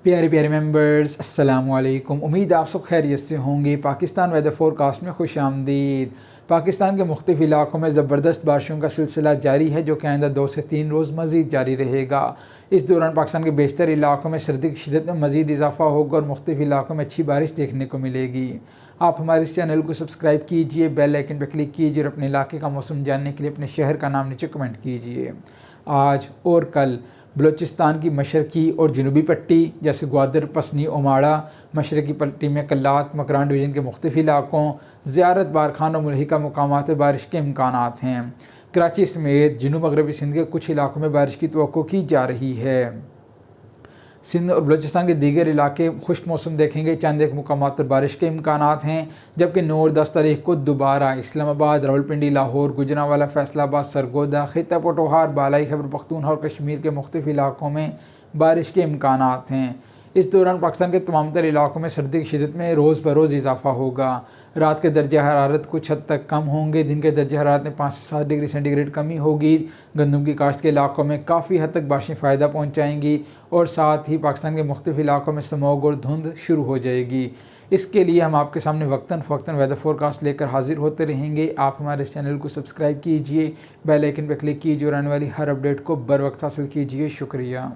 प्यारे प्यारे मेंबर्स, अस्सलाम वालेकुम। उम्मीद आप सब खैरियत से होंगे। पाकिस्तान वेदर फोरकास्ट में खुश आमदीद। पाकिस्तान के मुख्तलिफ़ इलाकों में ज़बरदस्त बारिशों का सिलसिला जारी है, जो कि आइंदा 2 से 3 रोज़ मज़ीद जारी रहेगा। इस दौरान पाकिस्तान के बेशतर इलाकों में सर्दी की शिद्दत में मज़ीद इजाफा होगा और मुख्तलिफ़ इलाकों में अच्छी बारिश देखने को मिलेगी। आप हमारे इस चैनल को सब्सक्राइब कीजिए, बेल आइकन पर क्लिक कीजिए और अपने इलाके का मौसम जानने के लिए अपने शहर का नाम नीचे कमेंट कीजिए। आज और कल बलूचिस्तान की मशरकी और जनूबी पट्टी जैसे ग्वादर, पसनी, ओमाड़ा, मशरकी पट्टी में कल्लात, मकरान डिवीज़न के मुख्तलिफ़ इलाकों, ज़ियारत बारखान और मुल्हिका मकामात पर बारिश के इम्कानात हैं। कराची समेत जनूब मगरबी सिंध के कुछ इलाकों में बारिश की तवक्को की जा रही है। सिंध और बलूचिस्तान के दीगर इलाके खुश्क मौसम देखेंगे। चंद एक मुकामात पर बारिश के इम्कानात हैं, जबकि 9 और 10 तारीख को दोबारा इस्लामाबाद, रावलपिंडी, लाहौर, गुजरांवाला, फैसलाबाद, सरगोदा, खिता पटोहार, बालाई खैबर पख्तूनख्वा और कश्मीर के मुख्तलिफ़ इलाकों में बारिश के इम्कानात हैं। इस दौरान पाकिस्तान के तमाम तर इलाकों में सर्दी की शिद्दत में रोज़ बरोज़ इजाफा होगा। रात के दर्जा हरारत कुछ हद तक कम होंगे, दिन के दर्जा हरारत में 5 से 7 डिग्री सेंटीग्रेड कमी होगी। गंदम की काश्त के इलाकों में काफ़ी हद तक बारिशें फ़ायदा पहुँचाएँगी और साथ ही पाकिस्तान के मुख्तलिफ़ इलाकों में स्मॉग और धुंध शुरू हो जाएगी। इसके लिए हम आपके सामने वक्तन फ़वक्तन वेदर फोरकास्ट लेकर हाजिर होते रहेंगे। आप हमारे चैनल को सब्सक्राइब कीजिए, बेल आइकन पर क्लिक कीजिए और आने वाली हर अपडेट को बर वक्त हासिल कीजिए। शुक्रिया।